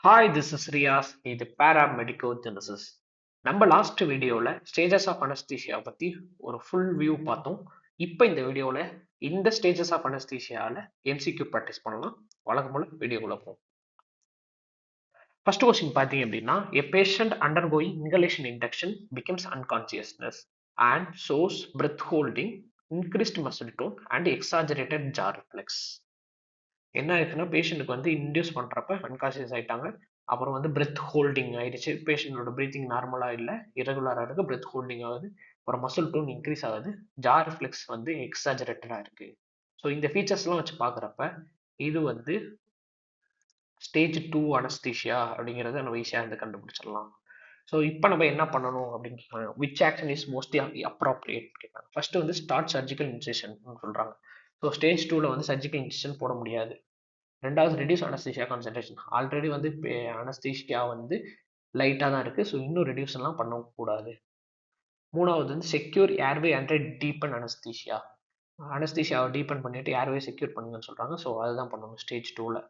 Hi, this is Riaz. இது Paramedicogenesis. நம்ம last வீடியோவில் ஸ்டேஜஸ் ஆஃப் அனஸ்தீஷியா பற்றி ஒரு ஃபுல் வியூ பார்த்தோம். இப்போ இந்த வீடியோவில் இந்த ஸ்டேஜஸ் ஆஃப் அனஸ்தீஷியாவில் எம்சிக்யூ ப்ராக்டிஸ் பண்ணலாம். வழக்கம் போல வீடியோக்குள்ள போகும். ஃபர்ஸ்ட் கொஸ்டின் பார்த்தீங்க அப்படின்னா a patient undergoing inhalation induction becomes unconsciousness and shows breath holding, increased muscle tone and exaggerated jaw reflex. என்ன ஆயிடுச்சுன்னா பேஷண்ட்டுக்கு வந்து இன்டியூஸ் பண்ணுறப்ப அன்கான்சியஸ் ஆயிட்டாங்க. அப்புறம் வந்து பிரெத் ஹோல்டிங் ஆயிடுச்சு. பேஷண்டோட பிரீத்திங் நார்மலாக இல்லை, இரகுலராக இருக்குது, பிரெத் ஹோல்டிங் ஆகுது, அப்புறம் மசில் டோன் இன்க்ரீஸ் ஆகுது, ஜா ரிஃப்ளெக்ஸ் வந்து எக்ஸாஜரேட்டடாக இருக்குது. ஸோ இந்த ஃபீச்சர்ஸ்லாம் வச்சு பார்க்குறப்ப இது வந்து ஸ்டேஜ் 2 அனஸ்தீஷியா அப்படிங்கிறத நம்ம ஈஸியாக வந்து கண்டுபிடிச்சிடலாம். ஸோ இப்போ நம்ம என்ன பண்ணணும் அப்படின்னு கேட்குறாங்க. Which action is mostly appropriate கேட்குறாங்க. ஃபர்ஸ்ட் வந்து ஸ்டார்ட் சர்ஜிக்கல் இன்செஷன் சொல்கிறாங்க. ஸோ ஸ்டேஜ் 2ல வந்து சர்ஜிக்கல் இன்செஷன் போட முடியாது. ரெண்டாவது ரெடியூஸ் அனஸ்தீஷியா கான்சன்ட்ரேஷன். ஆல்ரெடி வந்து அனஸ்தீஷியா வந்து லைட்டாக தான் இருக்குது, ஸோ இன்னும் ரெடியூஸ்லாம் பண்ணக்கூடாது. மூணாவது வந்து secure airway and deepen anaesthesia. அனஸ்தீஷியாவை டீப்பன் பண்ணிட்டு ஏர்வே செக்யூர் பண்ணுங்கன்னு சொல்கிறாங்க. ஸோ அதுதான் பண்ணணும் ஸ்டேஜ் 2வில்.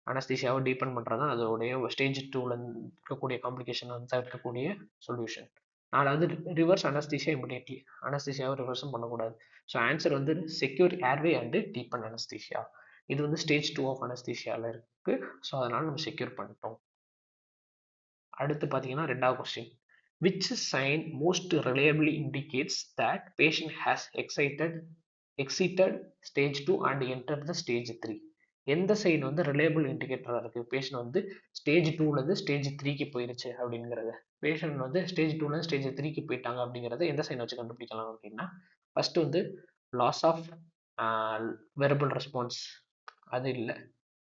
அனஸ்தீஷியாவை டீப்பன் பண்ணுறது தான் அதோடைய ஸ்டேஜ் 2வில் இருக்கக்கூடிய காம்ப்ளிகேஷன் வந்து தவிர்க்கக்கூடிய சொல்யூஷன். நாலாவது ரிவர்ஸ் அனஸ்தீஷியா இமிடியேட்லி. அனஸ்தீஷியாவை ரிவர்ஸும் பண்ணக்கூடாது. ஸோ ஆன்சர் வந்து secure airway and deepen anaesthesia. இது வந்து ஸ்டேஜ் 2 ஆஃப் அனஸ்தீஷியாவில் இருக்குது. ஸோ அதனால் நம்ம செக்யூர் பண்ணிட்டோம். அடுத்து பார்த்தீங்கன்னா ரெண்டாவது question. Which sign most reliably indicates that patient has exited stage 2 and enter the stage 3. எந்த சைன் வந்து ரிலையபிள் இண்டிகேட்டராக இருக்குது பேஷண்ட் வந்து ஸ்டேஜ் 2லேருந்து ஸ்டேஜ் 3க்கு போயிருச்சு அப்படிங்கிறத, பேஷண்ட் வந்து ஸ்டேஜ் 2லேருந்து ஸ்டேஜ் 3க்கு போயிட்டாங்க அப்படிங்கிறத எந்த சைன் வச்சு கண்டுபிடிக்கலாம் அப்படின்னா, ஃபர்ஸ்ட் வந்து லாஸ் ஆஃப் வெரபிள் ரெஸ்பான்ஸ், அது இல்லை.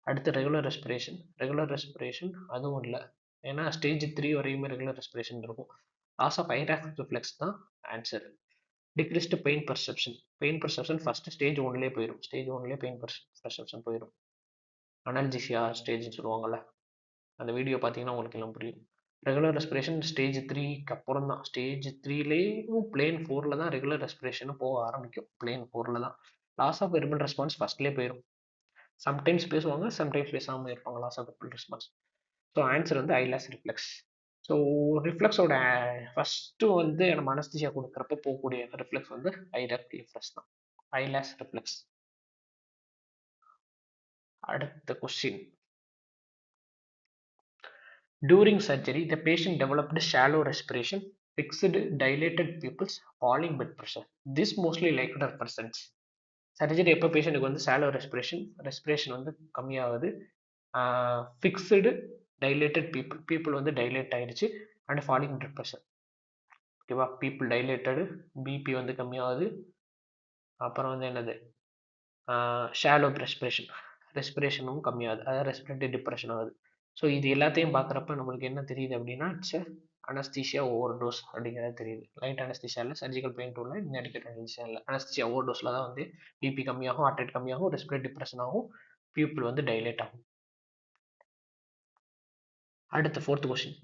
அடுத்து ரெகுலர் ரெஸ்பிரேஷன் அதுவும் இல்லை. ஏன்னா ஸ்டேஜ் 3 வரையுமே ரெகுலர் ரெஸ்பிரேஷன் இருக்கும். லாஸ் ஆஃப் ஐராக் ரிஃப்ளெக்ஸ் தான் answer. Decreased pain perception first stage 1லேயே போயிடும். ஸ்டேஜ் 1லேயே பெயின் பர்செப்ஷன் போயிடும். அனல்ஜிஷியா ஸ்டேஜ்னு சொல்லுவாங்கள்ல, அந்த வீடியோ பார்த்தீங்கன்னா உங்களுக்கு எல்லாம் புரியும். ரெகுலர் ரெஸ்பிரேஷன் ஸ்டேஜ் 3க்கு அப்புறம் தான். ஸ்டேஜ் 3லேயும் பிளேன் 4ல் தான் ரெகுலர் ரெஸ்பிரேஷனும் போக ஆரம்பிக்கும். பிளேன் 4ல் தான். லாஸ் ஆஃப் வெர்பல் ரெஸ்பான்ஸ் ஃபர்ஸ்ட்லேயே போயிடும். சம்டைம்ஸ் பேசுவாங்க, சம்டைம்ஸ் பேசாமல் இருப்பாங்க. Loss of verbal response. So answer வந்து ஐலாஸ் ரிஃப்ளெக்ஸ். ஸோ ரிஃப்ளெக்ஸோட ஃபஸ்ட்டு வந்து நம்ம அனஸ்தீசியா கொடுக்குறப்ப போகக்கூடிய ரிஃப்ளெக்ஸ் வந்து ஐலாக் ரிஃப்ளெக்ஸ் தான். Eyelash reflex. அடுத்த question. During surgery, the patient developed shallow respiration, fixed dilated pupils, falling blood pressure. This mostly likely represents. Surgery எப்போ பேஷண்ட்டுக்கு வந்து ஷாலோ ரெஸ்பிரேஷன் வந்து கம்மியாகுது, ஃபிக்ஸ்டு டைலேட்டட் பீப்புள் வந்து டைலேட் ஆயிடுச்சு, அண்ட் ஃபாலிங் பிளட் ப்ரெஷர். ஓகேவா, people டைலேட்டடு, BP வந்து கம்மியாகுது, அப்புறம் வந்து என்னது ஷாலோ ரெஸ்பிரேஷனும் கம்மியாகுது, அதாவது ரெஸ்பிரேட்டரி டிப்ரெஷன் ஆகுது. ஸோ இது எல்லாத்தையும் பார்க்குறப்ப நம்மளுக்கு என்ன தெரியுது அப்படின்னா இட்ஸ் அனஸ்தீஷியா ஓவர் டோஸ் அப்படிங்கிறது தெரியுது. லைட் அனஸ்தீஷியா இல்லை, சர்ஜிக்கல் பெயின் டூலில், இன்அடிகேட் அனஸ்தீஷியா இல்லை, அனஸ்தீஷியா ஓவர் டோஸில் தான் வந்து பிபி கம்மியாகும், ஹார்ட் ரேட் கம்மியாகும், ரெஸ்பிரேட் டிப்ரெஷன் ஆகும், பியூப்பிள் வந்து டைலேட் ஆகும். அடுத்த fourth question.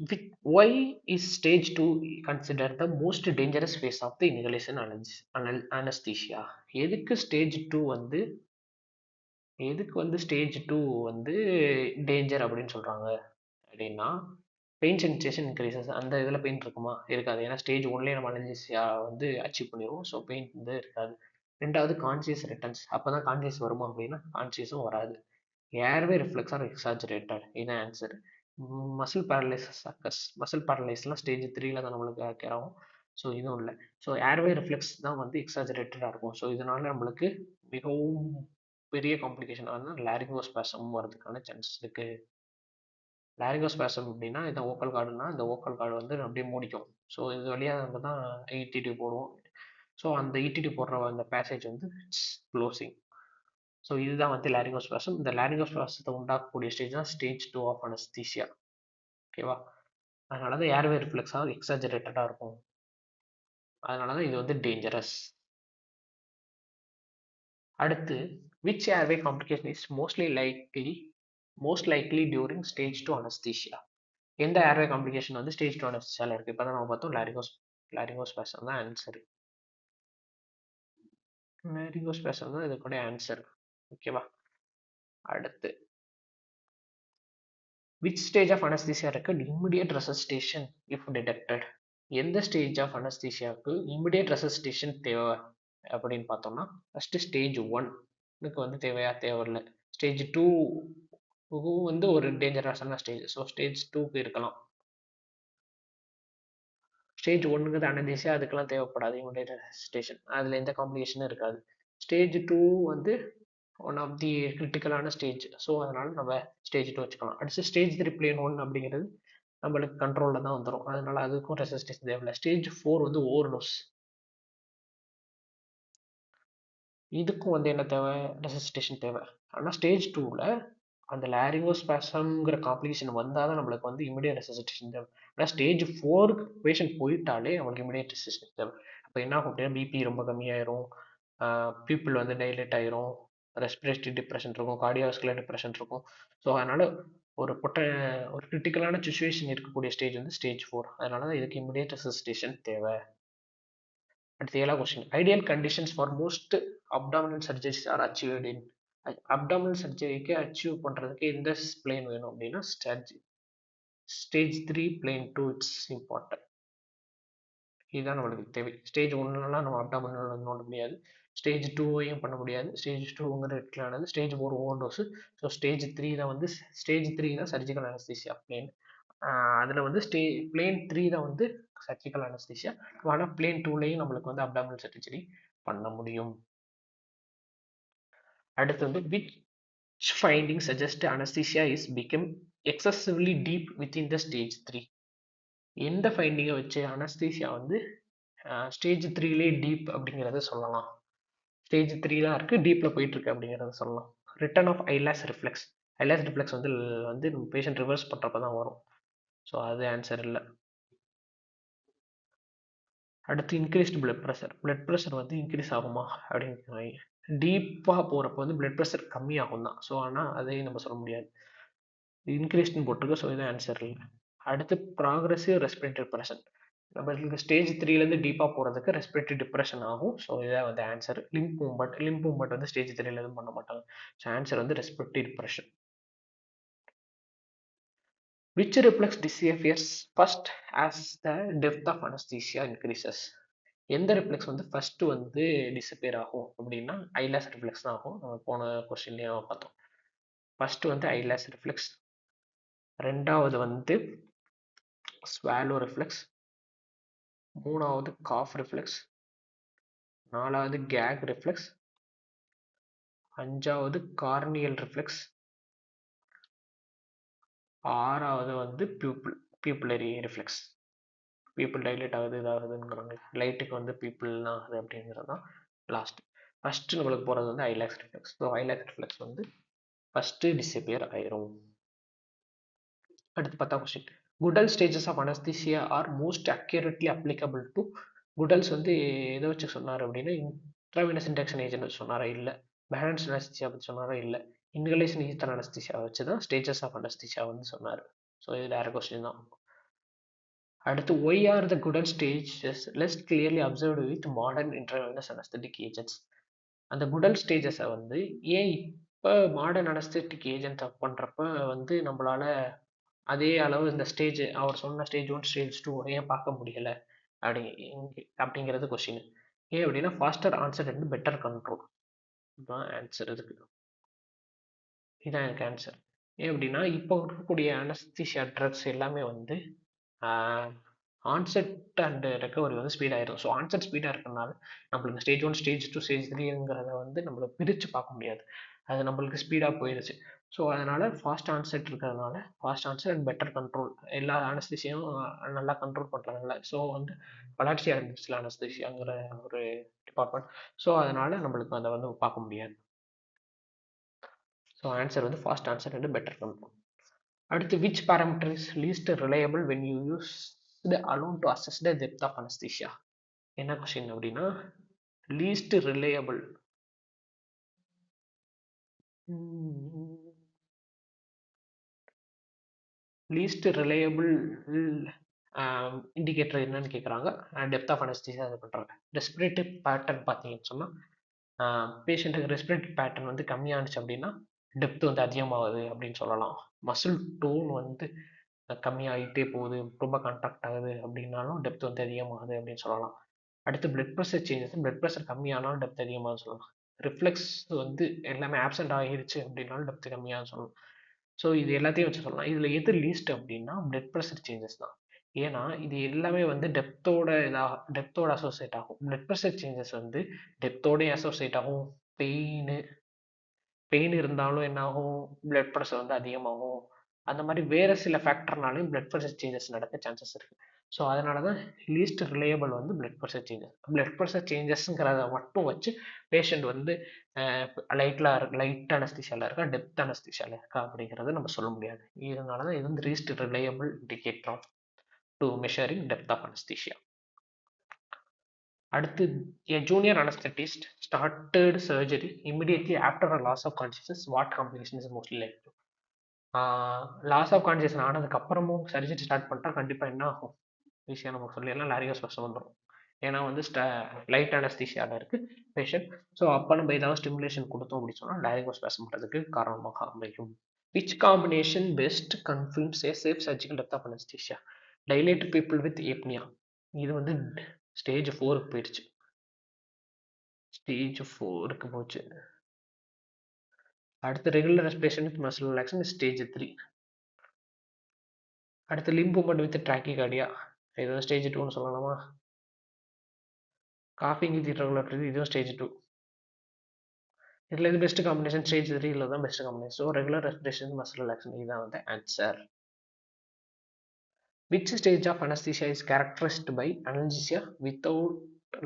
Why is stage 2 consider the most dangerous phase of the inhalation anaesthesia? எதுக்கு வந்து ஸ்டேஜ் 2 வந்து டேஞ்சர் அப்படின்னு சொல்கிறாங்க அப்படின்னா, பெயின் சென்சேஷன் இன்க்ரீசஸ். அந்த இதில் பெயின் இருக்குமா? இருக்காது. ஏன்னா ஸ்டேஜ் 1லேயே நம்ம அனல்ஜீசியா வந்து அச்சீவ் பண்ணிடுவோம். ஸோ பெயின் வந்து இருக்காது. ரெண்டாவது கான்சியஸ் ரிட்டர்ன்ஸ். அப்போ தான் கான்சியஸ் வருமா அப்படின்னா கான்சியஸும் வராது. Airway reflex are exaggerated. இதான் answer. Muscle paralysis occurs. Muscle பேரலைஸ்லாம் ஸ்டேஜ் 3ல தான் நம்மளுக்கு அக்கேர் ஆகும். ஸோ இதுவும் இல்லை. ஸோ ஏர்வே ரிஃப்ளெக்ஸ் தான் வந்து எக்ஸாஜரேட்டடாக இருக்கும். ஸோ இதனால நம்மளுக்கு மிகவும் பெரிய காம்ப்ளிகேஷன் ஆனால் லாரிங்கோஸ்பாசம் வரதுக்கான சான்சஸ் இருக்குது. லாரிங்கோஸ்பாசம் அப்படின்னா இந்த ஓக்கல் கார்டுனா இந்த ஓக்கல் கார்டு வந்து அப்படியே மூடிக்கும். ஸோ இது வழியாக நம்ம தான் இடிடி போடுவோம். ஸோ அந்த இடிடி போடுற அந்த பேசேஜ் வந்து க்ளோசிங். ஸோ இதுதான் வந்து லாரிங்கோஸ்பாசம். இந்த லாரிங்கோஸ்பாசத்தை உண்டாக்கக்கூடிய ஸ்டேஜ் தான் ஸ்டேஜ் 2 ஆஃப் அனஸ்தீசியா. ஓகேவா, அதனால தான் ஏர்வே ரிஃப்ளெக்ஸாக எக்ஸாஜரேட்டடாக இருக்கும். அதனால தான் இது வந்து டேஞ்சரஸ். அடுத்து, which airway complication is most likely during stage 2 anaesthesia? எந்த ஏர்வே காம்ப்ளிகேஷன் வந்து ஸ்டேஜ் 2 அனஸ்தீசியாவில் இருக்குது? இப்போ தான் நம்ம பார்த்தோம் லாரிங்கோஸ்பாசம் தான் ஆன்சர். லாரிங்கோஸ்பாசம் தான் இதுக்குடைய ஆன்சர். ஓகேவா, அடுத்து விச் ஸ்டேஜ் ஆஃப் அனஸ்தீசியா இருக்கு இமிடியட் ரெசஸ்டேஷன் இஃப் டிடெக்டட். எந்த ஸ்டேஜ் ஆஃப் அனஸ்தீசியாவுக்கு இமிடியட் ரெசஸ்டேஷன் தேவை அப்படின்னு பார்த்தோம்னா ஃபர்ஸ்ட் ஸ்டேஜ் ஒன்னுக்கு வந்து தேவையா தேவையில்லை. ஸ்டேஜ் டூ வந்து ஒரு டேஞ்சரஸான ஸ்டேஜ். ஸோ ஸ்டேஜ் டூக்கு இருக்கலாம். ஸ்டேஜ் ஒன்னுங்கிறது அனதீசியா, அதுக்கெல்லாம் தேவைப்படாது இமிடியட் ரெசஸ்டேஷன், அதில் எந்த காம்ப்ளிகேஷனும் இருக்காது. ஸ்டேஜ் டூ வந்து ஒன் ஆஃப் தி கிரிட்டிக்கலான ஸ்டேஜ். ஸோ அதனால நம்ம ஸ்டேஜ் டூ வச்சுக்கலாம். அடுத்து ஸ்டேஜ் த்ரீ பிளேன் ஒன் அப்படிங்கிறது நம்மளுக்கு கண்ட்ரோலில் தான் வந்துடும், அதனால அதுக்கும் ரெசிஸ்டேஷன் தேவையில்லை. ஸ்டேஜ் ஃபோர் வந்து ஓவர்டோஸ், இதுக்கும் வந்து என்ன தேவை, ரெசிஸ்டேஷன் தேவை. ஆனால் ஸ்டேஜ் டூவில் அந்த லாரிங்கோஸ்பாசம்ங்கிற காம்ப்ளிகேஷன் வந்தால் தான் நம்மளுக்கு வந்து இமிடியட் ரெசிஸ்டேஷன் தேவை. ஆனால் ஸ்டேஜ் ஃபோருக்கு பேஷண்ட் போயிட்டாலே அவங்களுக்கு இமிடியட் ரெசிஸ்டேஷன் தேவை. அப்போ என்ன ஆகும் அப்படின்னா பிபி ரொம்ப கம்மியாயிரும், பீப்புள் வந்து டைலேட் ஆயிரும், ரெஸ்பிரேட்டரி டிப்ரெஷன் இருக்கும், கார்டியோவாஸ்குலர் டிப்ரெஷன் இருக்கும். ஸோ அதனால் ஒரு ஒரு கிரிட்டிக்கலான சுச்சுவேஷன் இருக்கக்கூடிய ஸ்டேஜ் வந்து ஸ்டேஜ் ஃபோர். அதனால தான் இதுக்கு இமிடியட் ரெசிஸ்டேஷன் தேவை. அடுத்து 7வது question, ideal conditions for most abdominal surgeries are achieved in. Abdominal சர்ஜரிக்கு அச்சீவ் பண்ணுறதுக்கு எந்த பிளேன் வேணும் அப்படின்னா stage three plane two it's important. இதுதான் நம்மளுக்கு தேவை. ஸ்டேஜ் ஒன்னுலாம் நம்ம அப்டாமினல் நோண்ட முடியாது, ஸ்டேஜ் டூவையும் பண்ண முடியாது. ஸ்டேஜ் டூங்கிற இடத்துலானது stage four overdose. So stage three தான் வந்து ஸ்டேஜ் த்ரீ தான் சர்ஜிக்கல் அனஸ்தீசியா பிளேன். அதில் வந்து பிளேன் த்ரீ தான் வந்து சர்ஜிக்கல் அனஸ்தீசியா. ஆனால் பிளேன் டூலையும் நம்மளுக்கு வந்து அப்டாமினல் சர்ஜரி பண்ண முடியும். அடுத்து வந்து which finding suggest anesthesia is become excessively deep within the stage 3. எந்த ஃபைண்டிங்கை வச்சு அனஸ்தீசியா வந்து ஸ்டேஜ் த்ரீலே டீப் அப்படிங்கிறத சொல்லலாம். ஸ்டேஜ் த்ரீ தான் இருக்குது, டீப்பில் போயிட்டுருக்கு அப்படிங்கிறத சொல்லலாம். Return of eyelash reflex. Eyelash reflex வந்து பேஷண்ட் ரிவர்ஸ் பண்ணுறப்ப தான் வரும். ஸோ அது ஆன்சர் இல்லை. அடுத்து increased blood pressure. Blood pressure வந்து இன்க்ரீஸ் ஆகுமா அப்படின்னு டீப்பாக போகிறப்ப வந்து பிளட் ப்ரெஷர் கம்மியாகும் தான். ஸோ ஆனால் அதையும் நம்ம சொல்ல முடியாது, இன்க்ரீஸ்ட்னு போட்டிருக்கு. ஸோ இது ஆன்சர் இல்லை. அடுத்து ப்ராக்ரஸிவ் ரெஸ்பிரேட்டரி டிப்ரெஷன். நம்மளுக்கு ஸ்டேஜ் த்ரீலேருந்து டீப்பாக போகிறதுக்கு ரெஸ்பிரேட்டரி டிப்ரெஷன் ஆகும். ஸோ இதான் வந்து ஆன்சர். லிம்ப் மூவ்மெண்ட் வந்து ஸ்டேஜ் த்ரீல எதுவும் பண்ண மாட்டாங்க. ஸோ ஆன்சர் வந்து respiratory depression. Which reflex disappears first as the depth of anaesthesia increases. எந்த ரிஃப்ளெக்ஸ் வந்து ஃபர்ஸ்ட் வந்து டிஸப்பியர் ஆகும் அப்படின்னா ஐலாஸ் ரிஃப்ளெக்ஸ் தான் ஆகும். நம்ம போன கொஸ்டின்லேயே பார்த்தோம். ஃபர்ஸ்ட் வந்து ஐலாஸ் ரிஃப்ளெக்ஸ், ரெண்டாவது வந்து ஸ்வாலோ ரிஃப்ளெக்ஸ், மூணாவது காஃப் ரிஃப்ளெக்ஸ், நாலாவது கேக் ரிஃப்ளெக்ஸ், அஞ்சாவது கார்னியல் ரிஃப்ளெக்ஸ், ஆறாவது வந்து பியூப்புலரி ரிஃப்ளெக்ஸ். பீப்புள் டைலேட் ஆகுது இதாகுதுங்கிறாங்க, லைட்டுக்கு வந்து பீப்புள்னா ஆகுது அப்படிங்கிறது தான் லாஸ்ட். ஃபஸ்ட்டு நம்மளுக்கு போகிறது வந்து eyelash reflex. So eyelash reflex வந்து ஃபஸ்ட்டு டிஸப்பியர் ஆயிரும். அடுத்து 10வது question, Guedel stages of anaesthesia are most accurately applicable to. Guedel's வந்து எதை வச்சு சொன்னார் அப்படின்னா இன்ட்ராவினஸ் இன்டெக்ஷன் ஏஜென்ட் வச்சு சொன்னாரா இல்லை, பேலன்ஸ் அனஸ்தீசியா பற்றி சொன்னாரா இல்லை, இன்ஹலேஷன் ஈத்தர் அனஸ்தீசியா வச்சு தான் ஸ்டேஜஸ் ஆஃப் அனஸ்தீசியா வந்து சொன்னார். ஸோ இது டேரக்ட் கொஸ்டின் தான். அடுத்து ஒய் ஆர் த குடல் stages less clearly observed with modern intravenous anaesthetic agents. அந்த குடல் ஸ்டேஜஸை வந்து ஏன் இப்போ மாடர்ன் அனஸ்தெட்டிக் ஏஜென்ட் பண்ணுறப்ப வந்து நம்மளால அதே அளவு இந்த ஸ்டேஜ் அவர் சொன்ன ஸ்டேஜ் ஒன் ஸ்டேஜ் டூ ஏன் பார்க்க முடியலை அப்படிங்கிறது கொஸ்டின். ஏன் அப்படின்னா faster answer and better control தான் ஆன்சர். இதுதான் எனக்கு ஆன்சர். ஏன் அப்படின்னா இப்போ இருக்கக்கூடிய அனஸ்தீசியா ட்ரக்ஸ் எல்லாமே வந்து ஆன்செட் அண்ட் ரெக்கவரி வந்து ஸ்பீடாக ஆயிடும். ஸோ ஆன்செட் ஸ்பீடாக இருக்கிறனால நம்மளுக்கு stage one stage two stage த்ரீங்கிறத வந்து நம்மளை பிரித்து பார்க்க முடியாது, அது நம்மளுக்கு ஸ்பீடாக போயிடுச்சு. ஸோ அதனால் ஃபாஸ்ட் ஆன்செட் இருக்கிறதுனால fast answer and better control, எல்லா அனஸ்தீசியும் நல்லா கண்ட்ரோல் பண்ணுறாங்கல்ல. ஸோ வந்து வளர்ச்சி அடைஞ்சிச்சுல அனஸ்தீசியாங்கிற ஒரு டிபார்ட்மெண்ட். ஸோ அதனால் நம்மளுக்கு அதை வந்து பார்க்க முடியாது. ஸோ ஆன்சர் வந்து fast answer and better control. அடுத்து which parameter is least reliable when you use the alone to assess the depth of anesthesia. என்ன கொஸ்டின் அப்படின்னா least reliable, least reliable indicator என்னன்னு கேட்குறாங்க. டெப்த் ஆஃப் அனஸ்தீசியா இது பண்ணுறாங்க. Respiratory pattern பார்த்தீங்கன்னு சொன்னால் பேஷண்ட்டுக்கு ரெஸ்பிரேட்டிவ் பேட்டர்ன் வந்து கம்மியானுச்சு அப்படின்னா டெப்த் வந்து அதிகமாகுது அப்படின்னு சொல்லலாம். மசில் டோன் வந்து கம்மியாகிட்டே போகுது, ரொம்ப கான்ட்ராக்ட் ஆகுது அப்படின்னாலும் டெப்த் வந்து அதிகமாகுது அப்படின்னு சொல்லலாம். அடுத்து blood pressure changes, blood pressure கம்மியானாலும் டெப்த் அதிகமாக சொல்லலாம். ரிஃப்ளெக்ஸ் வந்து எல்லாமே ஆப்சென்ட் ஆகிருச்சு அப்படின்னாலும் டெப்த் கம்மியாக சொல்லலாம். ஸோ இது எல்லாத்தையும் வச்சு சொல்லலாம். இதில் எது லீஸ்ட் அப்படின்னா பிளட் ப்ரெஷர் சேஞ்சஸ் தான். ஏன்னா இது எல்லாமே வந்து டெப்த்தோட அசோசியேட் ஆகும். பிளட் ப்ரெஷர் சேஞ்சஸ் வந்து டெப்த்தோடய அசோசியேட் ஆகும். பெயின் பெயின் இருந்தாலும் என்ன ஆகும், பிளட் ப்ரெஷர் வந்து அதிகமாகும். அந்த மாதிரி வேறு சில ஃபேக்டர்னாலையும் பிளட் ப்ரெஷர் சேஞ்சஸ் நடக்க சான்சஸ் இருக்குது. ஸோ அதனால தான் லீஸ்ட் ரிலையபிள் வந்து blood pressure changes. Blood pressure சேஞ்சஸ்ங்கிறத மட்டும் வச்சு பேஷண்ட் வந்து லைட் அனஸ்தீசியாவில் இருக்கா, டெப்த் அனஸ்தீசியாவில் இருக்கா அப்படிங்கிறத நம்ம சொல்ல முடியாது. இதனால தான் இது வந்து least reliable indicator of to measuring depth of anaesthesia. அடுத்து a junior anesthetist started surgery immediately after a loss of consciousness. What complication is mostly likely to? Loss of conscious ஆனதுக்கு அப்புறமும் சர்ஜரி ஸ்டார்ட் பண்ணிட்டா கண்டிப்பாக என்ன ஆகும், ஈஸியாக நமக்கு சொல்லிடலாம், லாரியோஸ்பெஷம் வந்துடும். ஏன்னா வந்து லைட் அனஸ்தீசியாவில் இருக்குது பேஷண்ட். ஸோ அப்போ நம்ம ஏதாவது ஸ்டிமுலேஷன் கொடுத்தோம் அப்படின்னு சொன்னால் லாரியோஸ்பெஷம் பண்ணுறதுக்கு காரணமாக அமையும். Which combination best confirms a safe surgical depth of anaesthesia? Dilated pupil with apnoea. இது வந்து ஸ்டேஜ் 4க்கு போயிடுச்சு. ஸ்டேஜ் 4க்கு போச்சு. அடுத்து regular respiration with muscle relaxation stage 3. அடுத்து லிம்ப் மூவ்மெண்ட் வித் ட்ராக்கிகார்டியா, இது வந்து ஸ்டேஜ் 2ன்னு சொல்லலாமா? காஃபிங் வித் irregular இதுவும் ஸ்டேஜ் 2. இதில் இது பெஸ்ட் காம்பினேஷன் ஸ்டேஜ் 3ல தான் best combination. So regular respiration muscle relaxation இதுதான் வந்து answer. Which stage of anaesthesia is characterised by analgesia without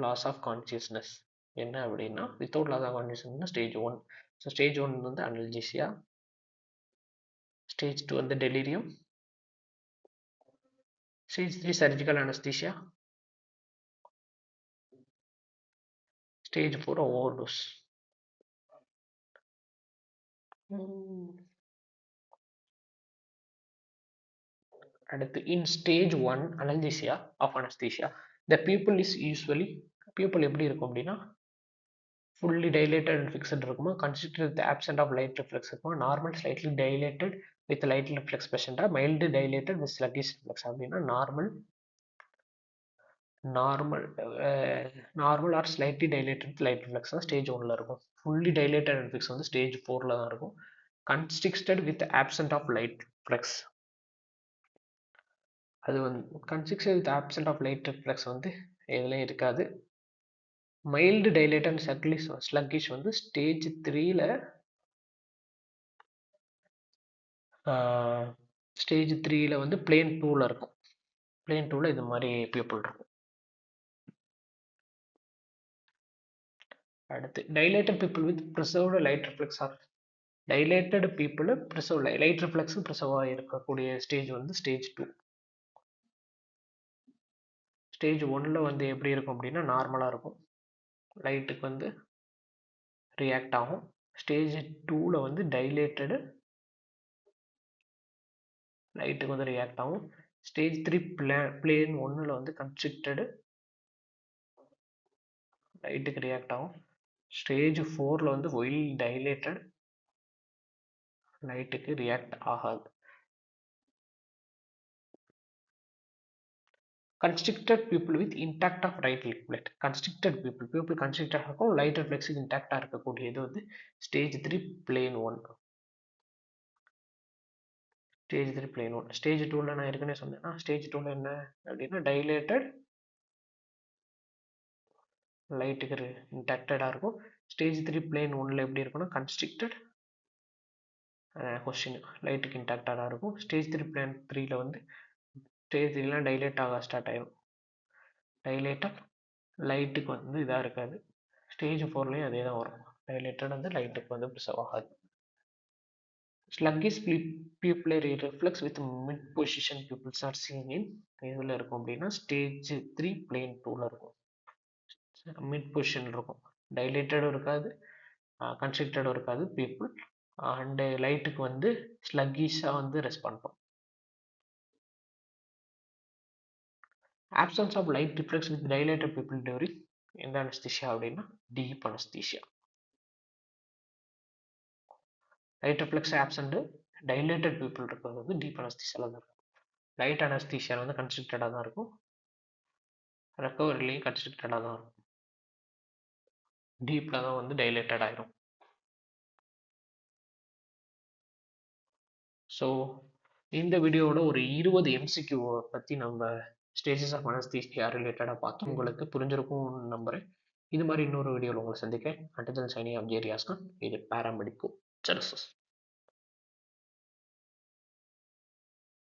loss of consciousness? என்ன அப்படின்னா without loss of consciousness stage 1. So stage 1 வந்து analgesia, stage 2 வந்து delirium, stage 3 surgical anaesthesia, stage 4 overdose. அடுத்து in stage 1 analgesia of anaesthesia the pupil is usually, pupil எப்படி இருக்கும் அப்படின்னா fully dilated and fixed இருக்குமா, consider with absent of light reflex இருக்குமா, normal slightly dilated with light reflex பேஷண்டா, mild dilated with sluggish reflex அப்படின்னா normal or slightly dilated with light reflex தான் stage 1ல் இருக்கும். ஃபுல்லி டைலேட்டட் அண்ட் ஃபிக்ஸ் வந்து stage 4ல் தான் இருக்கும். Constricted with absent of light reflex, அது வந்து constricted with absent of light reflex வந்து எதுலையும் இருக்காது. மைல்டு டைலேட்டட் அண்ட் ஸ்லக்கிஷ் வந்து ஸ்டேஜ் 3ல் ஸ்டேஜ் 3ல் வந்து பிளேன் 2ல் இருக்கும். பிளேன் 2ல் இது மாதிரி பீப்புள் இருக்கும். அடுத்து dilated pupil with preserved light reflex or dilated pupil preserve light reflex ப்ரிசர்வாக இருக்கக்கூடிய ஸ்டேஜ் வந்து ஸ்டேஜ் 2. ஸ்டேஜ் 1ல் வந்து எப்படி இருக்கும் அப்படின்னா நார்மலாக இருக்கும், லைட்டுக்கு வந்து ரியாக்ட் ஆகும். ஸ்டேஜ் 2ல் வந்து டைலேட்டடு, லைட்டுக்கு வந்து ரியாக்ட் ஆகும். ஸ்டேஜ் 3 பிளேன் 1ல் வந்து கன்ஸ்ட்ரிக்டடு, லைட்டுக்கு ரியாக்ட் ஆகும். ஸ்டேஜ் 4ல் வந்து வெல் டைலேட்டட், லைட்டுக்கு ரியாக்ட் ஆகாது. Constricted pupil with intact of light reflex, constricted pupil constricted இருக்கும், லைட் ரிஃப்ளெக்ஸுக்கு இன்டாக்டாக இருக்கக்கூடியது வந்து stage 3 plane 1. Stage 3 plane 1. Stage 2ல் நான் ஏற்கனவே சொன்னேன்னா ஸ்டேஜ் 2ல் என்ன அப்படின்னா டைலேட்டட், லைட்டுக்கு இன்டாக்டடாக இருக்கும். ஸ்டேஜ் 3 பிளேன் 1ல் எப்படி இருக்குன்னா கன்ஸ்ட்ரிக்டட், கொஸ்டின் லைட்டுக்கு இன்டாக்டாக இருக்கும். ஸ்டேஜ் 3 பிளேன் 3ல் வந்து ஸ்டேஜ் 3லாம் டைலேட் ஆக ஸ்டார்ட் ஆயிடும், டைலேட்டட், லைட்டுக்கு வந்து இதாக இருக்காது. ஸ்டேஜ் 4லேயும் அதே தான் வரும், டைலேட்டட் வந்து லைட்டுக்கு வந்து ப்ரிசர்வ் ஆகாது. Sluggish pupillary reflex with mid position pupils are seen in எதில் இருக்கும் அப்படின்னா ஸ்டேஜ் 3 பிளேன் 2ல் இருக்கும். மிட் பொசிஷன் இருக்கும், டைலேட்டடும் இருக்காது, கன்ஸ்ட்ரிக்டடும் இருக்காது பீப்புள், அண்டு லைட்டுக்கு வந்து ஸ்லக்கிஷாக வந்து ரெஸ்பாண்ட் பண்ணும். Absence of light reflex with dilated pupil during எந்த அனஸ்தீசியா அப்படின்னா deep anaesthesia. Right reflex absent dilated pupil இருக்கிறது வந்து டீப் அனஸ்தீசியாவில் தான் இருக்கும். லைட் அனஸ்தீசியா வந்து கன்ஸ்ட்ரக்டடாக தான் இருக்கும், ரெக்கவரிலையும் கன்ஸ்ட்ரக்டடாக தான் இருக்கும். டீப்பில் தான் வந்து டைலேட்டட் ஆயிரும். ஸோ இந்த வீடியோவோட ஒரு 20 எம்சிக்யூவை பற்றி நம்ம ஸ்டேஜஸ் ஆஃப் அனஸ்தீசியா ரிலேட்டடாக பார்த்தோம். உங்களுக்கு புரிஞ்சிருக்கும்னு நம்புகிறேன். இது மாதிரி இன்னொரு வீடியோவில் உங்களை சந்திக்கிறேன். அண்டர் சைனிங் ஆஃப் ஜேரியாஸ்னா இது பேராமெடிக்கோ சர்வீசஸ்.